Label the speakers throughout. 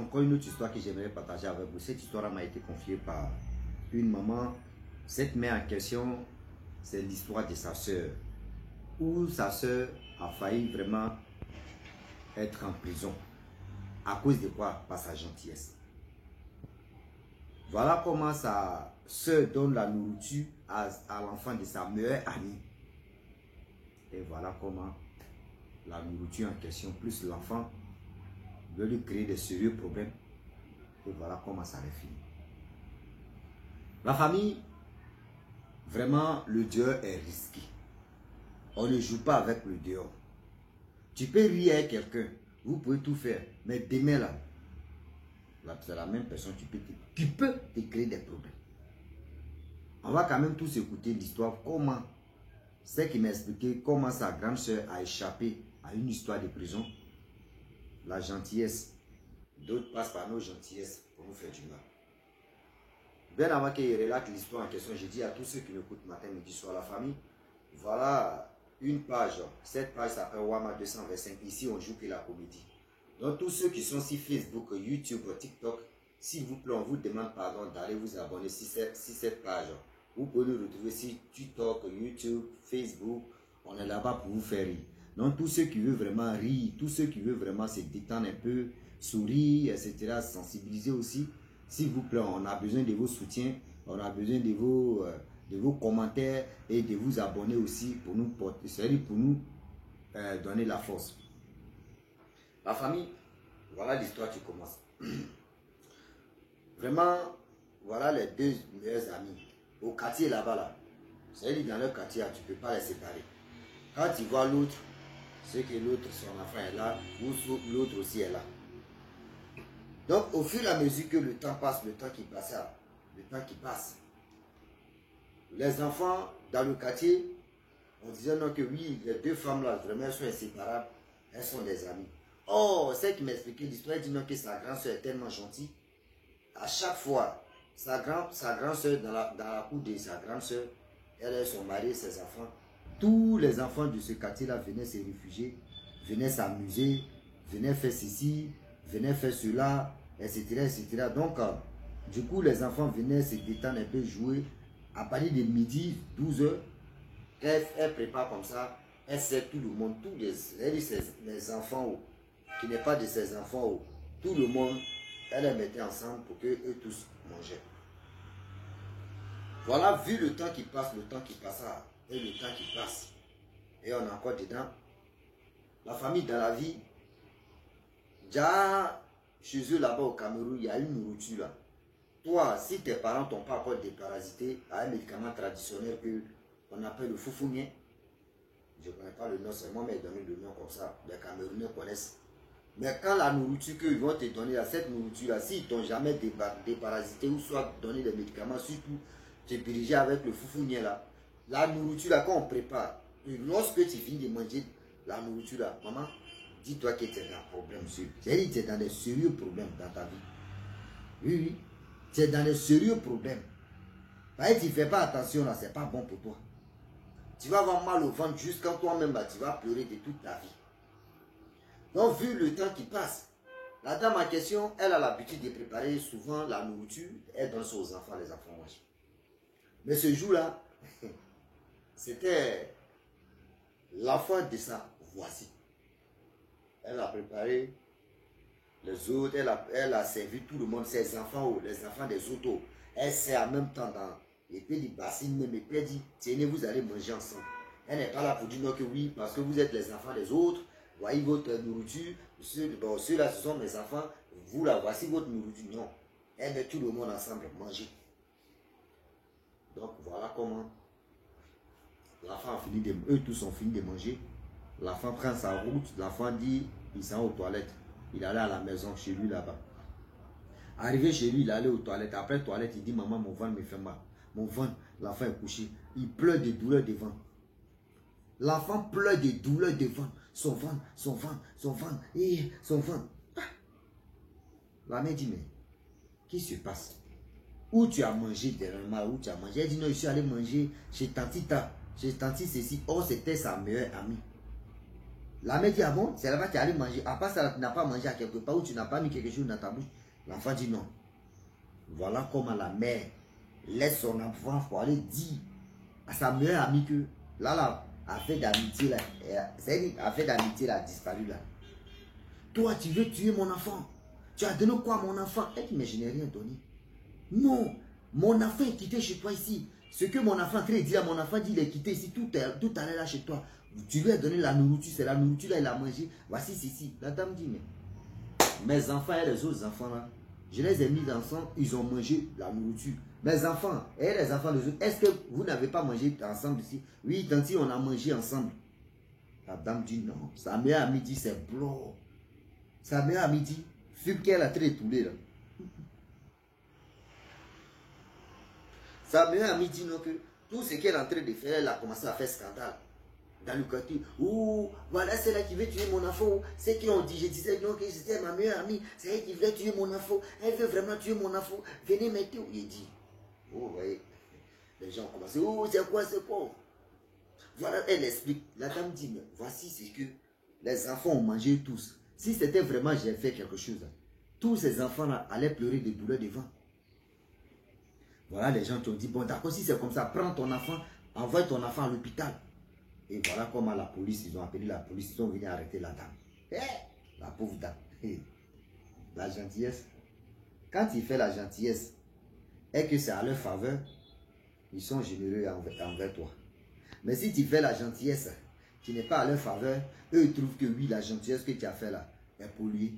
Speaker 1: encore une autre histoire que j'aimerais partager avec vous. Cette histoire m'a été confiée par une maman. Cette mère en question, c'est l'histoire de sa soeur. Où sa soeur a failli vraiment être en prison. À cause de quoi? Par sa gentillesse. Voilà comment sa soeur donne la nourriture à l'enfant de sa meilleure amie. Et voilà comment la nourriture en question, plus l'enfant, veut lui créer des sérieux problèmes. Et voilà comment ça a fini. La famille, vraiment, le dehors est risqué. On ne joue pas avec le dehors. Tu peux rire avec quelqu'un, vous pouvez tout faire, mais demain là, c'est la même personne, tu peux te créer des problèmes. On va quand même tous écouter l'histoire, comment, c'est qui m'a expliqué comment sa grande soeur a échappé à une histoire de prison. La gentillesse, d'autres passent par nos gentillesses pour nous faire du mal. Bien avant qu'il relate l'histoire en question, je dis à tous ceux qui m'écoutent matin, midi, soir, la famille, voilà une page. Cette page s'appelle Wama 225. Ici, on joue que la comédie. Donc, tous ceux qui sont sur Facebook, YouTube, TikTok, s'il vous plaît, on vous demande pardon d'aller vous abonner sur cette page. Vous pouvez nous retrouver sur TikTok, YouTube, Facebook. On est là-bas pour vous faire rire. Donc, tous ceux qui veulent vraiment rire, tous ceux qui veulent vraiment se détendre un peu, sourire, etc., sensibiliser aussi, s'il vous plaît, on a besoin de vos soutiens, on a besoin de vos commentaires et de vous abonner aussi pour nous porter, c'est-à-dire pour nous donner la force. La famille, voilà l'histoire qui commence. Vraiment, voilà les deux meilleurs amis. Au quartier là-bas, là, c'est-à-dire dans leur quartier, tu ne peux pas les séparer. Quand tu vois l'autre, c'est que l'autre, son enfant est là, ou l'autre aussi est là. Donc, au fur et à mesure que le temps passe, le temps qui passe, les enfants dans le quartier, on disait non que oui, les deux femmes là, vraiment, elles sont inséparables, elles sont des amies. Oh, celle qui m'expliquait l'histoire, elle dit non que sa grand-soeur est tellement gentille. À chaque fois, sa grand-soeur, dans la cour de sa grand-soeur, elle et son mari, ses enfants, tous les enfants de ce quartier-là venaient se réfugier, venaient s'amuser, venaient faire ceci, venaient faire cela, etc. etc. Donc, du coup, les enfants venaient se détendre un peu, jouer. À partir de midi, 12 h, elle prépare comme ça, elle sert tout le monde, tous les enfants qui n'est pas de ses enfants, tout le monde, elle les mettait ensemble pour qu'eux tous mangeaient. Voilà, vu le temps qui passe, le temps qui passa, et le temps qui passe, et on est encore dedans. La famille dans la vie, déjà, chez eux là-bas au Cameroun, il y a une nourriture là. Toi, si tes parents t'ont pas encore déparasité à un médicament traditionnel qu'on appelle le foufounien, je ne connais pas le nom, c'est moi qui ai donné le nom comme ça, les Camerounais connaissent. Mais quand la nourriture qu'ils vont te donner, cette nourriture-là, s'ils t'ont jamais déparasité ou soit donné des médicaments, surtout te diriger avec le foufounien là, la nourriture là, quand on prépare, lorsque tu finis de manger la nourriture là, maman, dis-toi que tu es dans un problème. C'est-à-dire que tu es dans des sérieux problèmes dans ta vie. Oui, oui. Tu es dans des sérieux problèmes. Parce que tu ne fais pas attention là, c'est pas bon pour toi. Tu vas avoir mal au ventre jusqu'à toi-même là, tu vas pleurer de toute ta vie. Donc, vu le temps qui passe, la dame en question, elle a l'habitude de préparer souvent la nourriture, elle donne ça aux enfants, les enfants mangent. Mais ce jour-là, c'était l'enfant de sa voisine. Elle a préparé les autres, elle a servi tout le monde, ses enfants, les enfants des autres. Elle sert en même temps dans les pays de bassines, même et puis elle dit, tenez, vous allez manger ensemble. Elle n'est pas là pour dire non que oui, parce que vous êtes les enfants des autres, voyez votre nourriture, ceux-là ce sont mes enfants, vous là, voici votre nourriture. Non, elle met tout le monde ensemble manger. Donc voilà comment l'enfant a fini eux tous ont fini de manger. L'enfant prend sa route, l'enfant dit, il s'en va aux toilettes. Il allait à la maison, chez lui là-bas. Arrivé chez lui, il allait aux toilettes. Après toilette, il dit, maman, mon ventre me fait mal. Mon ventre, l'enfant est couché. Il pleure de douleur de ventre. L'enfant pleure de douleur de ventre. Son ventre, son ventre, son ventre, et son ventre. La mère dit, mais, qu'est-ce qui se passe? Où tu as mangé dernièrement, où tu as mangé? Elle dit, non, je suis allé manger chez Tantita, chez Tanti ceci. Oh, c'était sa meilleure amie. La mère dit, ah bon, c'est là-bas que tu es allé manger. À part ça, tu n'as pas mangé à quelque part ou tu n'as pas mis quelque chose dans ta bouche. L'enfant dit non. Voilà comment la mère laisse son enfant pour aller dire à sa meilleure amie que là, a fait d'amitié là. C'est a fait d'amitié là, a disparu là. Toi, tu veux tuer mon enfant. Tu as donné quoi à mon enfant? Elle dit, mais je n'ai rien donné. Non, mon enfant est quitté chez toi ici. Ce que mon enfant dit à mon enfant, dit il est quitté ici, tout allait là chez toi. Tu lui as donné la nourriture, c'est la nourriture là, il a mangé. Voici ceci. La dame dit, mais mes enfants et les autres enfants là, je les ai mis ensemble, ils ont mangé la nourriture. Mes enfants et les enfants des autres, est-ce que vous n'avez pas mangé ensemble ici? Oui, tanti, on a mangé ensemble. La dame dit non. Sa meilleure amie dit c'est blanc. Sa meilleure amie dit, fume qu'elle a très toulé là. Sa meilleure amie dit non que tout ce qu'elle est en train de faire, elle a commencé à faire scandale. Dans le quartier, ouh, voilà celle-là qui veut tuer mon enfant. C'est qui ont dit, je disais non que c'était ma meilleure amie, c'est elle qui voulait tuer mon enfant. Elle veut vraiment tuer mon enfant. Venez m'aider. Il dit, oh, vous voyez, les gens ont commencé, oh, c'est quoi, c'est quoi? Voilà, elle explique. La dame dit, mais voici ce que les enfants ont mangé tous. Si c'était vraiment, j'ai fait quelque chose, tous ces enfants-là allaient pleurer de douleur devant. Voilà les gens qui ont dit, bon d'accord, si c'est comme ça, prends ton enfant, envoie ton enfant à l'hôpital. Et voilà comment la police, ils ont appelé la police, ils sont venus arrêter la dame. La pauvre dame. La gentillesse. Quand il fait la gentillesse et que c'est à leur faveur, ils sont généreux envers toi. Mais si tu fais la gentillesse qui n'est pas à leur faveur, eux ils trouvent que oui, la gentillesse que tu as fait là est pour lui.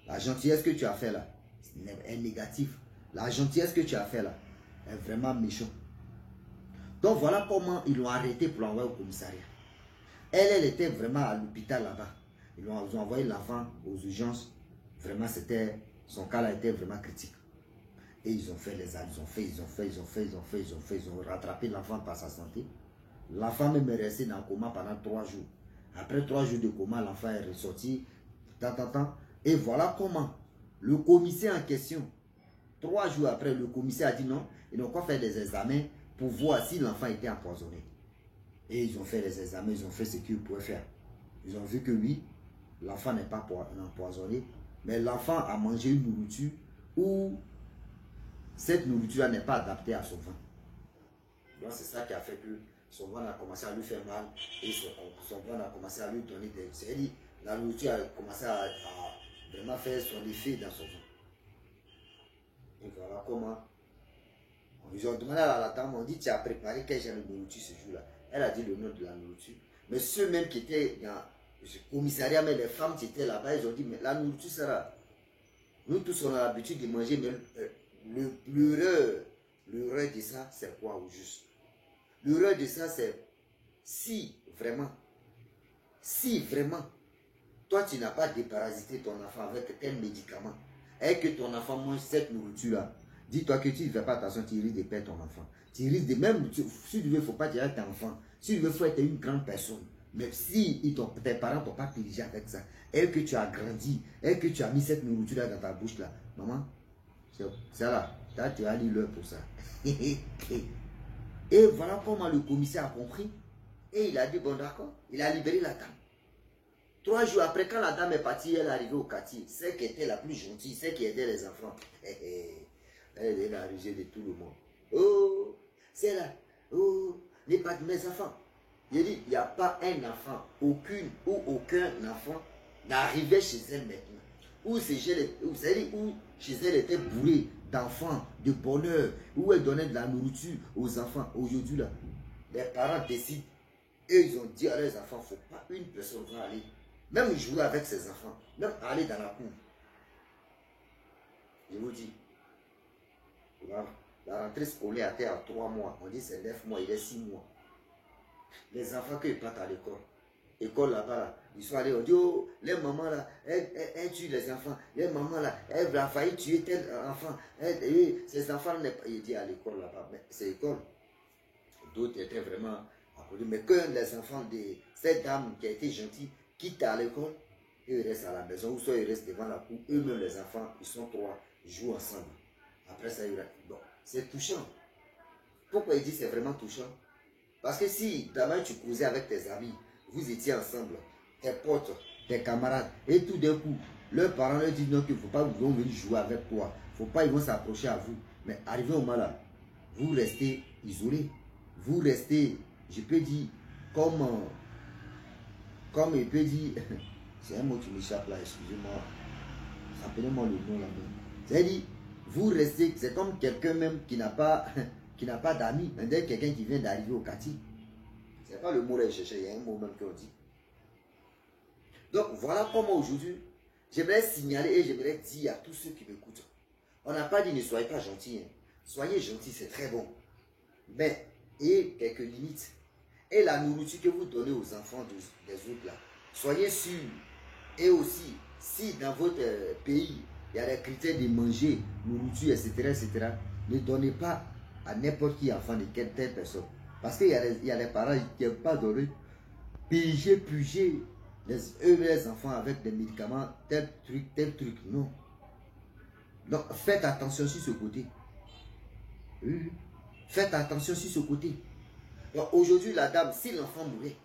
Speaker 1: La gentillesse que tu as fait là est négative. La gentillesse que tu as fait là est vraiment méchant. Donc voilà comment ils l'ont arrêté pour l'envoyer au commissariat. Elle était vraiment à l'hôpital là-bas. Ils ont envoyé l'enfant aux urgences. Vraiment, son cas là était vraiment critique. Et ils ont fait ils ont rattrapé l'enfant par sa santé. L'enfant même est resté dans le coma pendant 3 jours. Après 3 jours de coma, l'enfant est ressorti. Et voilà comment le commissaire en question, 3 jours après, le commissaire a dit non, ils n'ont pas fait des examens pour voir si l'enfant était empoisonné. Et ils ont fait les examens, ils ont fait ce qu'ils pouvaient faire. Ils ont vu que oui, l'enfant n'est pas empoisonné, mais l'enfant a mangé une nourriture où cette nourriture n'est pas adaptée à son ventre. Donc c'est ça qui a fait que son ventre a commencé à lui faire mal et son ventre a commencé à lui donner des... C'est-à-dire la nourriture a commencé à vraiment faire son effet dans son ventre. Et voilà comment... Ils ont demandé à la dame, on dit, tu as préparé quel genre de nourriture ce jour-là? Elle a dit le nom de la nourriture. Mais ceux même qui étaient dans le commissariat, mais les femmes qui étaient là-bas, ils ont dit, mais la nourriture sera... Nous tous, on a l'habitude de manger, mais l'erreur de ça, c'est quoi au juste? L'erreur de ça, c'est si vraiment, toi, tu n'as pas déparasité ton enfant avec tel médicament, et que ton enfant mange cette nourriture-là, dis-toi que tu ne fais pas attention, tu risques de perdre ton enfant. Tu risques de même, si tu veux, il ne faut pas dire ton enfant. Si tu veux, il faut être une grande personne. Mais si tes parents t'ont pas dirigé avec ça, et que tu as grandi, et que tu as mis cette nourriture-là dans ta bouche, là, maman, c'est là, tu as lu l'heure pour ça. Et voilà comment le commissaire a compris. Et il a dit, bon d'accord, il a libéré la dame. 3 jours après, quand la dame est partie, elle est arrivée au quartier. Celle qui était la plus gentille, celle qui aidait les enfants. Elle est la risée de tout le monde. Oh, c'est là. Oh, n'est pas de mes enfants. Il dit, il n'y a pas un enfant, aucun enfant n'arrivait chez elle maintenant. Où chez elle était bourrée d'enfants, de bonheur, où elle donnait de la nourriture aux enfants. Aujourd'hui, là, les parents décident. Et ils ont dit à leurs enfants, il ne faut pas une personne va aller. Même jouer avec ses enfants, même aller dans la cour. Je vous dis, la rentrée scolaire était à 3 mois. On dit c'est 9 mois, il est 6 mois. Les enfants qui partent à l'école, école là-bas, là, ils sont allés, on dit, oh, les mamans là, elles tuent les enfants. Les mamans là, elles ont failli tuer tel enfant. Ces enfants, il dit à l'école là-bas, mais c'est l'école. D'autres étaient vraiment applaudis. Mais que les enfants de cette dame qui a été gentille quittent à l'école, ils restent à la maison, ou soit ils restent devant la cour, eux-mêmes les enfants, ils sont 3, ils jouent ensemble. Après ça, bon, c'est touchant. Pourquoi il dit c'est vraiment touchant? Parce que si demain tu causais avec tes amis, vous étiez ensemble, tes potes, tes camarades, et tout d'un coup, leurs parents leur disent non, qu'il ne faut pas, ils vont venir jouer avec toi. Il ne faut pas, ils vont s'approcher à vous. Mais arrivé au moment là, vous restez isolé. Vous restez, je peux dire, comme il peut dire, c'est un mot qui m'échappe là, excusez-moi. Rappelez-moi le nom là-bas. C'est-à-dire, vous restez, c'est comme quelqu'un même qui n'a pas, qui n'a pas d'amis. Maintenant, quelqu'un qui vient d'arriver au quartier. C'est pas le mot là, il y a un mot même qu'on dit. Donc, voilà comment aujourd'hui, j'aimerais signaler et j'aimerais dire à tous ceux qui m'écoutent. On n'a pas dit ne soyez pas gentils. Hein. Soyez gentils, c'est très bon. Mais, et quelques limites. Et la nourriture que vous donnez aux enfants des autres là, soyez sûrs. Et aussi, si dans votre pays, il y a des critères de manger, nourriture, etc., ne donnez pas à n'importe qui enfant de telle personne. Parce qu'il y a des parents qui n'aiment pas donner, piger les enfants avec des médicaments, tel truc, non. Donc, faites attention sur ce côté. Oui. Faites attention sur ce côté. Donc, aujourd'hui, la dame, si l'enfant mourait,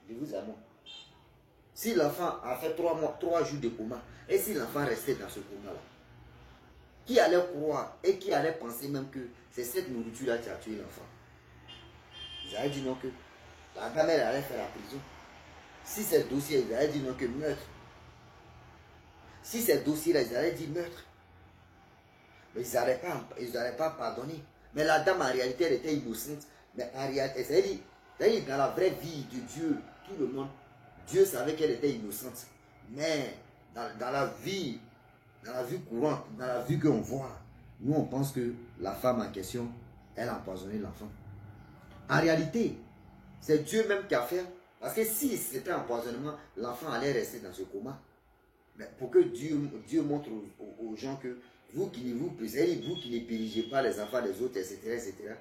Speaker 1: je vous avoue, si l'enfant a fait 3 jours de coma, et si l'enfant restait dans ce coma-là, qui allait croire et qui allait penser même que c'est cette nourriture-là qui a tué l'enfant? Ils allaient dire non que la dame, elle allait faire la prison. Si c'est le dossier, ils allaient dire non que meurtre. Si c'est le dossier-là, ils allaient dire meurtre. Mais ils n'allaient pas pardonner. Mais la dame, en réalité, elle était innocente. Mais en réalité, c'est-à-dire dans la vraie vie de Dieu, tout le monde, Dieu savait qu'elle était innocente. Mais dans la vie courante, dans la vie qu'on voit, nous, on pense que la femme en question, elle a empoisonné l'enfant. En réalité, c'est Dieu même qui a fait. Parce que si c'était un empoisonnement, l'enfant allait rester dans ce coma. Mais pour que Dieu montre aux gens que vous qui ne périgez pas les enfants des autres, etc.,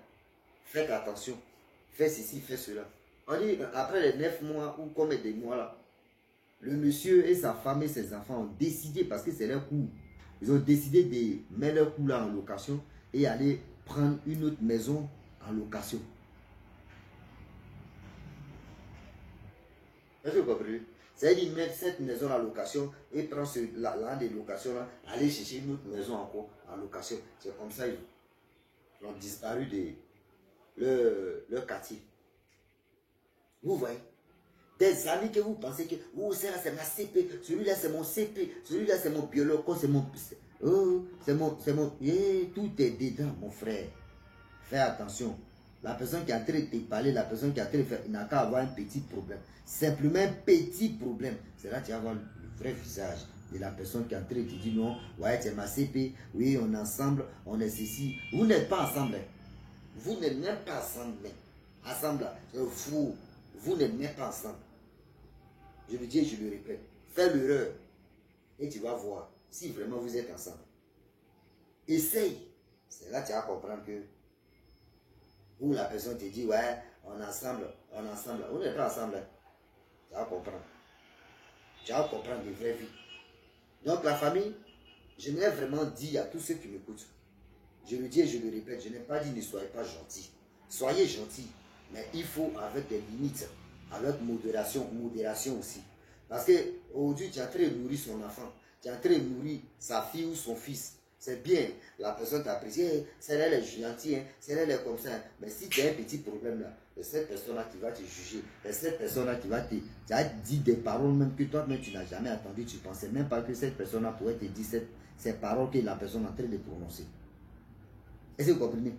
Speaker 1: faites attention. Faites ceci, faites cela. On dit, après les 9 mois ou combien de mois là, le monsieur et sa femme et ses enfants ont décidé, parce que c'est leur coup, ils ont décidé de mettre leur coup là en location et aller prendre une autre maison en location. Est-ce que vous comprenez? C'est-à-dire mettre cette maison en location et prendre l'an de location là, aller chercher une autre maison encore en location. C'est comme ça ils ont disparu de leur quartier. Vous voyez? Des amis que vous pensez que là c'est ma CP, celui-là c'est mon CP, celui-là c'est mon biologue, c'est mon... tout est dedans, mon frère. Fais attention. La personne qui est en train de te parler, la personne qui est en train de faire, il n'a qu'à avoir un petit problème. Simplement un petit problème. C'est là que tu vas voir le vrai visage de la personne qui est en train de te dire non, ouais, tu es ma CP, oui, on est ensemble, on est ceci. Vous n'êtes pas ensemble. Vous n'êtes même pas ensemble. Ensemble, c'est fou. Vous n'êtes même pas ensemble. Je le dis et je le répète. Fais l'erreur et tu vas voir si vraiment vous êtes ensemble. Essaye. C'est là que tu vas comprendre que où la personne te dit, ouais, on est ensemble. On n'est pas ensemble. Tu vas comprendre. Tu vas comprendre des vraies vies. Donc la famille, j'aimerais vraiment dire à tous ceux qui m'écoutent, je le dis et je le répète, je n'ai pas dit ne soyez pas gentils. Soyez gentils, mais il faut avec des limites, avec modération aussi. Parce que aujourd'hui, tu es en train de nourrir son enfant, tu es en train de nourrir sa fille ou son fils. C'est bien, la personne t'apprécie, celle-là elle est gentille, celle-là elle est comme ça. Mais si tu as un petit problème là, c'est cette personne-là qui va te juger, c'est cette personne-là qui va te dire des paroles même que toi-même tu n'as jamais entendu, tu ne pensais même pas que cette personne-là pourrait te dire ces paroles que la personne est en train de prononcer. Est-ce que vous comprenez?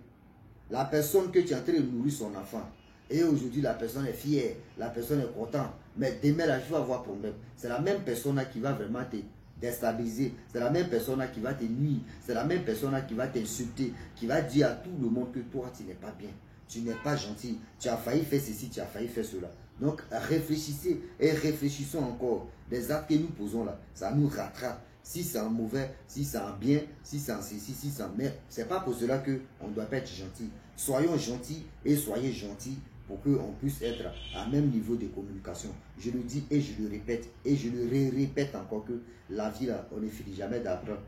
Speaker 1: La personne que tu es en train de nourrir son enfant, et aujourd'hui la personne est fière, la personne est contente, mais demain là, tu vas avoir problème. C'est la même personne-là qui va vraiment te déstabiliser, c'est la même personne qui va te nuire, c'est la même personne qui va t'insulter, qui va dire à tout le monde que toi tu n'es pas bien, tu n'es pas gentil, tu as failli faire ceci, tu as failli faire cela. Donc réfléchissez et réfléchissons encore. Les actes que nous posons là, ça nous rattrape. Si c'est en mauvais, si c'est en bien, si c'est en ceci, si c'est en... Mais c'est pas pour cela qu'on ne doit pas être gentil. Soyons gentils et soyez gentils pour qu'on puisse être à même niveau de communication. Je le dis et je le répète, et je le répète encore que la vie là, on ne finit jamais d'apprendre.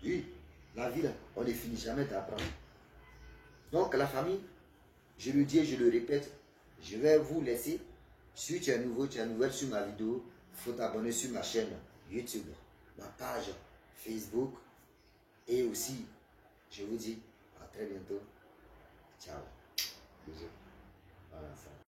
Speaker 1: Oui, la vie là, on ne finit jamais d'apprendre. Donc la famille, je le dis et je le répète, Je vais vous laisser. Si tu es nouveau, tu es nouvelle sur ma vidéo, il faut t'abonner sur ma chaîne YouTube, ma page Facebook. Et aussi, je vous dis à très bientôt. Ciao. Bisous.